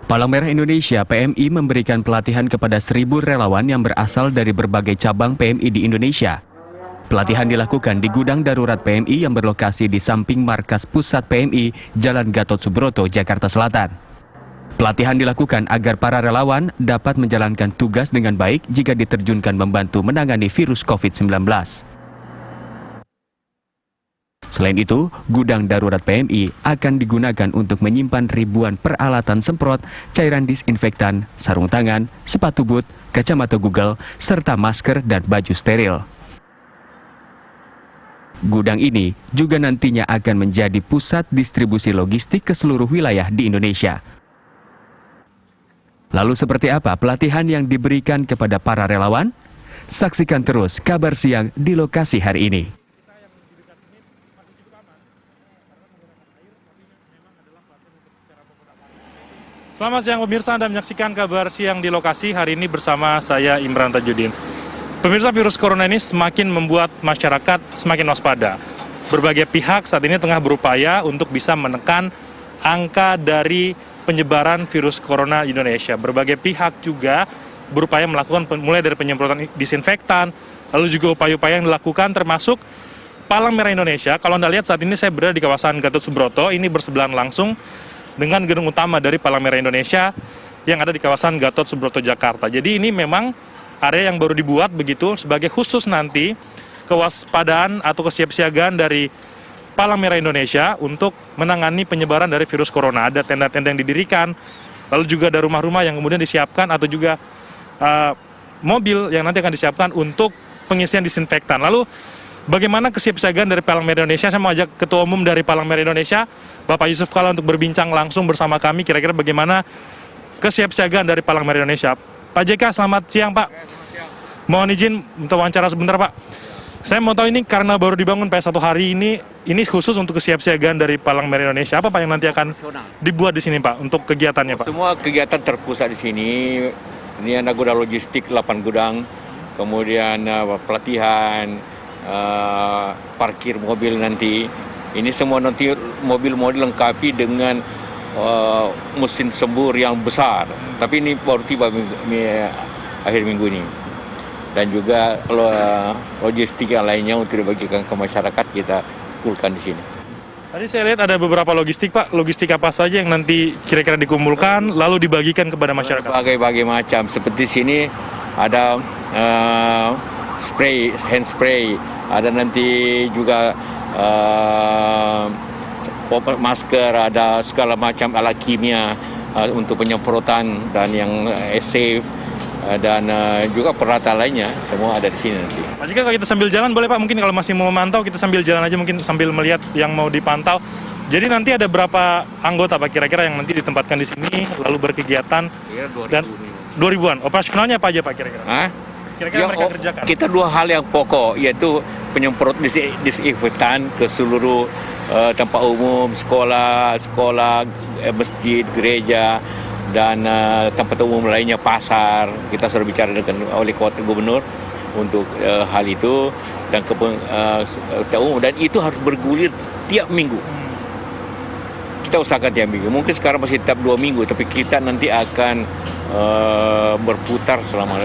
Palang Merah Indonesia (PMI) memberikan pelatihan kepada 1.000 relawan yang berasal dari berbagai cabang PMI di Indonesia. Pelatihan dilakukan di gudang darurat PMI yang berlokasi di samping markas pusat PMI Jalan Gatot Subroto, Jakarta Selatan. Pelatihan dilakukan agar para relawan dapat menjalankan tugas dengan baik jika diterjunkan membantu menangani virus COVID-19. Selain itu, gudang darurat PMI akan digunakan untuk menyimpan ribuan peralatan semprot, cairan disinfektan, sarung tangan, sepatu boot, kacamata Google, serta masker dan baju steril. Gudang ini juga nantinya akan menjadi pusat distribusi logistik ke seluruh wilayah di Indonesia. Lalu seperti apa pelatihan yang diberikan kepada para relawan? Saksikan terus Kabar Siang di lokasi hari ini. Selamat siang pemirsa, Anda menyaksikan Kabar Siang di lokasi hari ini bersama saya Imran Tajudin. Pemirsa, virus corona ini semakin membuat masyarakat semakin waspada. Berbagai pihak saat ini tengah berupaya untuk bisa menekan angka dari penyebaran virus corona di Indonesia. Berbagai pihak juga berupaya melakukan mulai dari penyemprotan disinfektan, lalu juga upaya-upaya yang dilakukan termasuk Palang Merah Indonesia. Kalau Anda lihat saat ini saya berada di kawasan Gatot Subroto, ini bersebelahan langsung dengan gedung utama dari Palang Merah Indonesia yang ada di kawasan Gatot Subroto, Jakarta. Jadi ini memang area yang baru dibuat begitu sebagai khusus nanti kewaspadaan atau kesiapsiagaan dari Palang Merah Indonesia untuk menangani penyebaran dari virus corona. Ada tenda-tenda yang didirikan, lalu juga ada rumah-rumah yang kemudian disiapkan atau juga mobil yang nanti akan disiapkan untuk pengisian disinfektan. Lalu bagaimana kesiapsiagaan dari Palang Merah Indonesia? Saya mau ajak Ketua Umum dari Palang Merah Indonesia, Bapak Yusuf Kala, untuk berbincang langsung bersama kami kira-kira bagaimana kesiapsiagaan dari Palang Merah Indonesia. Pak JK, selamat siang Pak. Mohon izin untuk wawancara sebentar Pak. Saya mau tahu ini karena baru dibangun Pak 1 hari ini khusus untuk kesiapsiagaan dari Palang Merah Indonesia. Apa Pak yang nanti akan dibuat di sini Pak untuk kegiatannya Pak? Semua kegiatan terpusat di sini. Ini ada gudang logistik 8 gudang, kemudian pelatihan, parkir mobil nanti. Ini semua nanti mobil-mobil lengkapi dengan mesin sembur yang besar. Tapi ini baru tiba akhir minggu ini. Dan juga logistik yang lainnya untuk dibagikan ke masyarakat kita kumpulkan di sini. Tadi saya lihat ada beberapa logistik Pak. Logistik apa saja yang nanti kira-kira dikumpulkan lalu dibagikan kepada masyarakat? Berbagai macam. Seperti sini ada spray, hand spray. Ada nanti juga masker, ada segala macam alat kimia untuk penyemprotan dan yang safe. Dan juga peralatan lainnya semua ada di sini nanti. Pak Jika, kalau kita sambil jalan boleh Pak, mungkin kalau masih mau memantau kita sambil jalan aja, mungkin sambil melihat yang mau dipantau. Jadi nanti ada berapa anggota Pak kira-kira yang nanti ditempatkan di sini lalu berkegiatan? Ya, 2000 dan 2000-an. Operasionalnya apa aja Pak kira-kira? Kira-kira mereka kerjakan? Kita 2 hal yang pokok, yaitu penyemprot disinfektan ke seluruh tempat umum, sekolah, masjid, gereja, dan tempat umum lainnya, pasar. Kita sudah bicara dengan oleh kota gubernur untuk hal itu dan dan itu harus bergulir tiap minggu. Kita usahakan tiap minggu. Mungkin sekarang masih tiap 2 minggu, tapi kita nanti akan berputar selama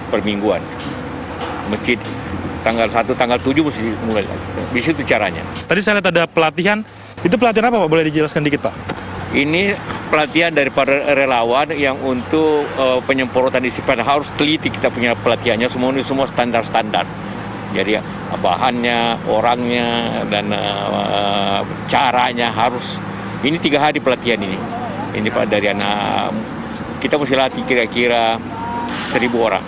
permingguan. Masjid tanggal 1, tanggal 7 mesti mulai lagi. Di situ caranya. Tadi saya lihat ada pelatihan. Itu pelatihan apa Pak? Boleh dijelaskan dikit Pak? Ini pelatihan dari para relawan yang untuk penyemprotan disinfektan. Harus teliti kita punya pelatihannya, semua standar-standar. Jadi bahannya, orangnya, dan caranya harus. Ini 3 hari pelatihan ini. Ini Pak dari anak, kita mesti latih kira-kira 1.000 orang.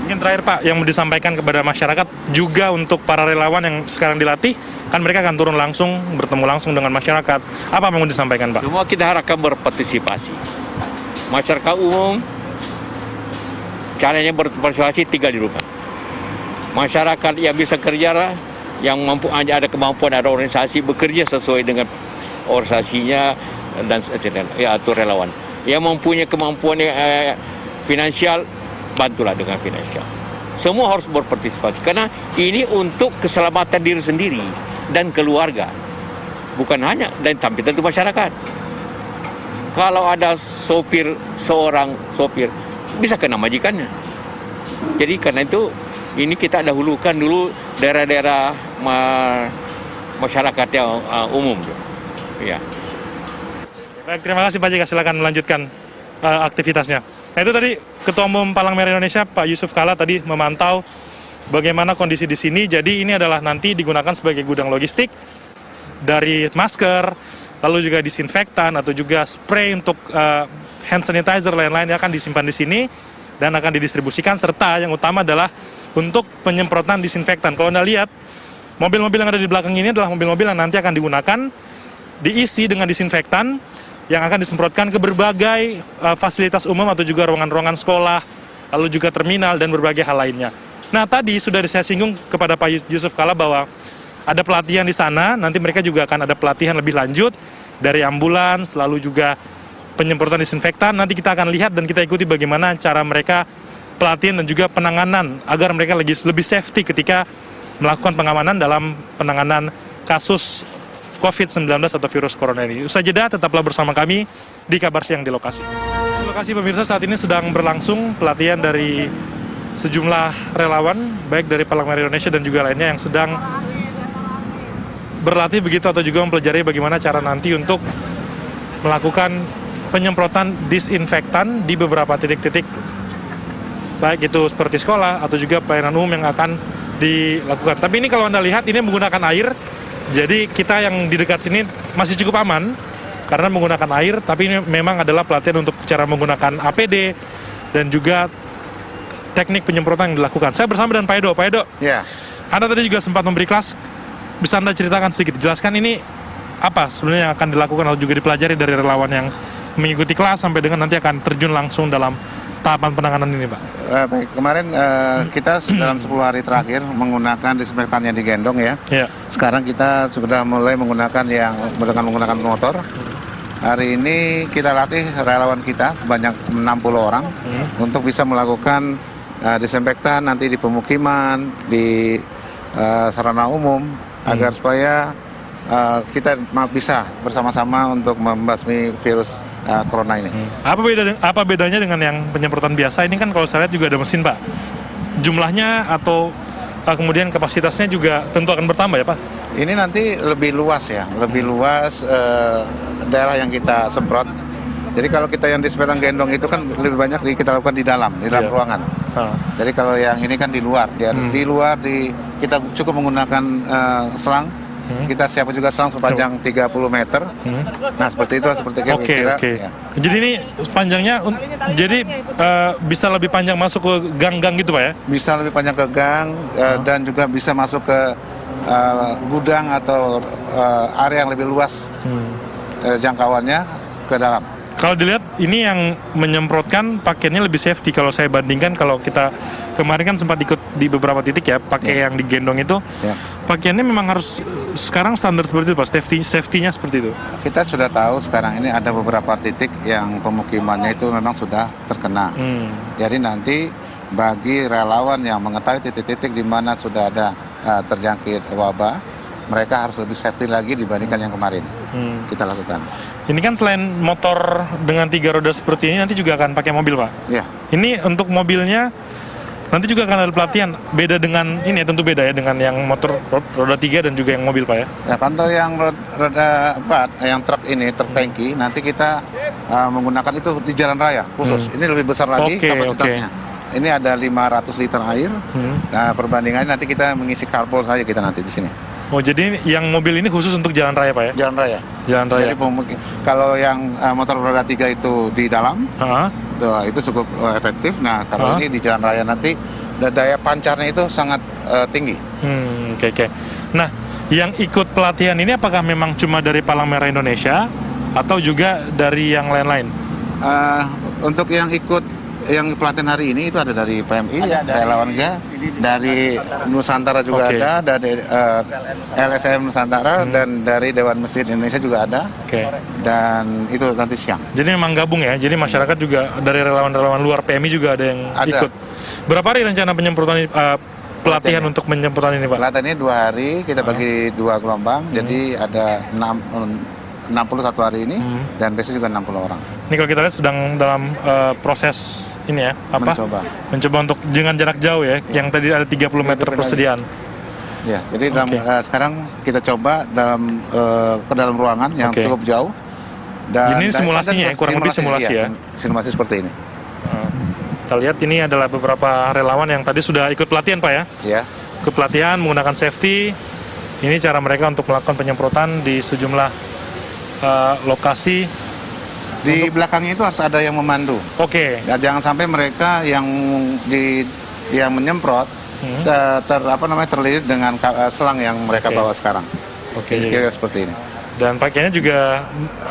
Mungkin terakhir Pak, yang mau disampaikan kepada masyarakat juga untuk para relawan yang sekarang dilatih, kan mereka akan turun langsung, bertemu langsung dengan masyarakat. Apa yang mau disampaikan Pak? Semua kita harapkan berpartisipasi. Masyarakat umum, caranya berpartisipasi tinggal di rumah. Masyarakat yang bisa kerja, yang mampu, ada kemampuan, ada organisasi, bekerja sesuai dengan organisasinya, dan ya, atau relawan. Yang mempunyai kemampuan finansial, bantulah dengan finansial. Semua harus berpartisipasi karena ini untuk keselamatan diri sendiri dan keluarga, bukan hanya dan tapi tentu masyarakat. kalau ada seorang sopir bisa kena majikannya. Jadi karena itu ini kita dahulukan dulu daerah-daerah masyarakat yang umum. Ya. Baik, terima kasih Pak JK. Silakan melanjutkan aktivitasnya. Nah, itu tadi Ketua Umum Palang Merah Indonesia Pak Yusuf Kalla tadi memantau bagaimana kondisi di sini. Jadi ini adalah nanti digunakan sebagai gudang logistik dari masker, lalu juga disinfektan atau juga spray untuk hand sanitizer lain-lain yang akan disimpan di sini dan akan didistribusikan, serta yang utama adalah untuk penyemprotan disinfektan. Kalau Anda lihat, mobil-mobil yang ada di belakang ini adalah mobil-mobil yang nanti akan digunakan diisi dengan disinfektan yang akan disemprotkan ke berbagai fasilitas umum atau juga ruangan-ruangan sekolah, lalu juga terminal dan berbagai hal lainnya. Nah, tadi sudah saya singgung kepada Pak Yusuf Kalla bahwa ada pelatihan di sana, nanti mereka juga akan ada pelatihan lebih lanjut dari ambulans, lalu juga penyemprotan disinfektan. Nanti kita akan lihat dan kita ikuti bagaimana cara mereka pelatihan dan juga penanganan agar mereka lebih safety ketika melakukan pengamanan dalam penanganan kasus COVID-19 atau virus corona ini. Usai jeda, tetaplah bersama kami di Kabar Siang di lokasi. Di lokasi pemirsa, saat ini sedang berlangsung pelatihan dari sejumlah relawan, baik dari Palang Merah Indonesia dan juga lainnya yang sedang berlatih begitu atau juga mempelajari bagaimana cara nanti untuk melakukan penyemprotan disinfektan di beberapa titik-titik, baik itu seperti sekolah atau juga pelayanan umum yang akan dilakukan. Tapi ini kalau Anda lihat, ini menggunakan air. Jadi kita yang di dekat sini masih cukup aman karena menggunakan air, tapi ini memang adalah pelatihan untuk cara menggunakan APD dan juga teknik penyemprotan yang dilakukan. Saya bersama dengan Pak Edo. Pak Edo, ya. Anda tadi juga sempat memberi kelas, bisa Anda ceritakan sedikit, jelaskan ini apa sebenarnya yang akan dilakukan atau juga dipelajari dari relawan yang mengikuti kelas sampai dengan nanti akan terjun langsung dalam tahapan penanganan ini, Pak? Baik, kemarin kita dalam 10 hari terakhir menggunakan disinfektan yang digendong ya. Ya. Sekarang kita sudah mulai menggunakan dengan menggunakan motor. Hari ini kita latih relawan kita sebanyak 60 orang untuk bisa melakukan disinfektan nanti di pemukiman, di sarana umum, agar supaya kita bisa bersama-sama untuk membasmi virus corona ini. Apa bedanya dengan yang penyemprotan biasa? Ini kan kalau saya lihat juga ada mesin, Pak. Jumlahnya atau kemudian kapasitasnya juga tentu akan bertambah ya, Pak? Ini nanti lebih luas ya, lebih luas daerah yang kita semprot. Jadi kalau kita yang disinfektan gendong itu kan lebih banyak kita lakukan di dalam ruangan. Jadi kalau yang ini kan di luar, kita cukup menggunakan selang. Kita siapkan juga selang sepanjang 30 meter. Nah, seperti itu, seperti kira-kira. Ya. Jadi ini panjangnya, jadi bisa lebih panjang masuk ke gang-gang gitu, Pak ya? Bisa lebih panjang ke gang dan juga bisa masuk ke gudang atau area yang lebih luas jangkauannya ke dalam. Kalau dilihat ini yang menyemprotkan pakaiannya lebih safety kalau saya bandingkan kalau kita kemarin kan sempat ikut di beberapa titik ya, pakai yang digendong itu. Pakaiannya memang harus sekarang standar seperti itu, Pak. Safety-nya seperti itu. Kita sudah tahu sekarang ini ada beberapa titik yang pemukimannya itu memang sudah terkena. Jadi nanti bagi relawan yang mengetahui titik-titik di mana sudah ada terjangkit wabah, mereka harus lebih safety lagi dibandingkan yang kemarin kita lakukan. Ini kan selain motor dengan 3 roda seperti ini, nanti juga akan pakai mobil, Pak? Iya. Ini untuk mobilnya nanti juga akan ada pelatihan. Beda dengan ini, tentu beda ya dengan yang motor roda 3 dan juga yang mobil, Pak ya? Ya, kalau yang roda 4, yang truk ini, truk tangki, nanti kita menggunakan itu di jalan raya khusus. Ini lebih besar lagi kapasitasnya. Ini ada 500 liter air. Nah, perbandingannya nanti kita mengisi karpol saja kita nanti di sini. Oh, jadi yang mobil ini khusus untuk jalan raya, Pak ya? Jalan raya. Jalan raya. Jadi kalau yang motor roda 3 itu di dalam, itu cukup efektif. Nah, kalau ini di jalan raya nanti daya pancarnya itu sangat tinggi. Oke. Nah, yang ikut pelatihan ini apakah memang cuma dari Palang Merah Indonesia atau juga dari yang lain-lain? Untuk yang ikut yang pelatihan hari ini itu ada dari PMI, relawan dari Nusantara juga ada, dari LSM Nusantara dan dari Dewan Masjid Indonesia juga ada. Dan itu nanti siang. Jadi memang gabung ya. Jadi masyarakat juga dari relawan-relawan luar PMI juga ada yang ikut. Berapa hari rencana penyemprotan pelatihan untuk penyemprotan ini, Pak? Pelatihan ini 2 hari, kita bagi 2 gelombang. Jadi ada 6 60 satu hari ini, dan besok juga 60 orang. Ini kalau kita lihat sedang dalam proses ini ya, mencoba untuk dengan jarak jauh ya, yang tadi ada 30 meter persediaan. Ya, jadi sekarang kita coba ke dalam ruangan yang cukup jauh. Dan ini simulasinya ya, kurang lebih simulasi ya. Simulasi seperti ini. Kita lihat ini adalah beberapa relawan yang tadi sudah ikut pelatihan Pak ya? Ya. Ikut pelatihan menggunakan safety. Ini cara mereka untuk melakukan penyemprotan di sejumlah lokasi. Di belakangnya itu harus ada yang memandu. Oke. Ya, jangan sampai mereka yang menyemprot terlilit dengan selang yang mereka bawa sekarang. Oke. Kira-kira seperti ini. Dan pakaiannya juga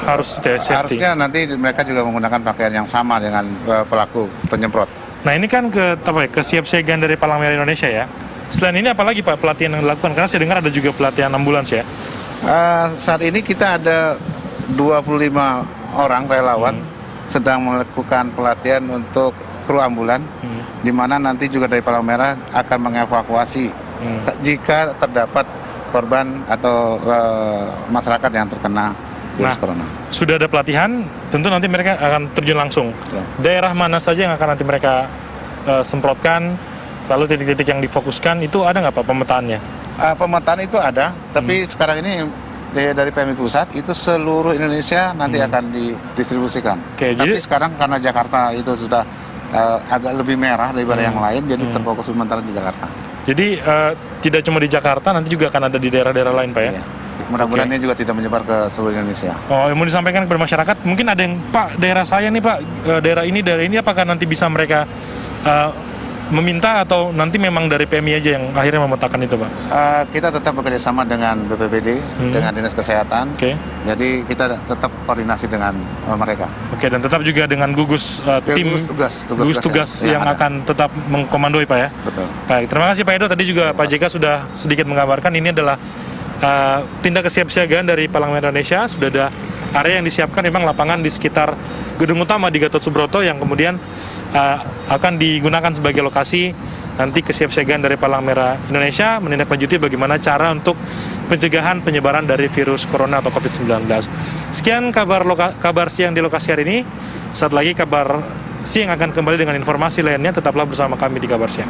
harus safety. Harusnya nanti mereka juga menggunakan pakaian yang sama dengan pelaku penyemprot. Nah ini kan kesiapsiagaan dari Palang Merah Indonesia ya. Selain ini apalagi Pak pelatihan yang dilakukan? Karena saya dengar ada juga pelatihan ambulans ya. Saat ini kita ada 25 orang relawan sedang melakukan pelatihan untuk kru ambulan, di mana nanti juga dari Palang Merah akan mengevakuasi jika terdapat korban atau masyarakat yang terkena virus corona. Sudah ada pelatihan, tentu nanti mereka akan terjun langsung. Daerah mana saja yang akan nanti mereka semprotkan? Lalu titik-titik yang difokuskan itu ada nggak Pak pemetaannya? Pemetaan itu ada, tapi sekarang ini dari PMI Pusat itu seluruh Indonesia nanti akan didistribusikan. Tapi sekarang karena Jakarta itu sudah agak lebih merah daripada yang lain, jadi terfokus sementara di Jakarta. Jadi tidak cuma di Jakarta, nanti juga akan ada di daerah-daerah lain Pak ya? Iya. Mudah-mudahan ini juga tidak menyebar ke seluruh Indonesia. Oh, yang mau disampaikan kepada masyarakat, mungkin ada yang Pak daerah saya nih Pak, daerah ini apakah nanti bisa mereka meminta atau nanti memang dari PMI aja yang akhirnya memetakan itu Pak? Kita tetap bekerjasama dengan BPBD, dengan Dinas Kesehatan. Jadi kita tetap koordinasi dengan mereka. Dan tetap juga dengan gugus tim gugus tugas yang akan tetap mengkomandoi Pak ya? Betul. Baik, terima kasih Pak Edo. Tadi juga Pak JK sudah sedikit menggambarkan ini adalah tindak kesiapsiagaan dari Palang Merah Indonesia. Sudah ada area yang disiapkan memang lapangan di sekitar gedung utama di Gatot Subroto yang kemudian akan digunakan sebagai lokasi nanti kesiapsiagaan dari Palang Merah Indonesia menindaklanjuti bagaimana cara untuk pencegahan penyebaran dari virus corona atau COVID-19. Sekian kabar siang di lokasi hari ini. Saat lagi kabar siang akan kembali dengan informasi lainnya. Tetaplah bersama kami di Kabar Siang.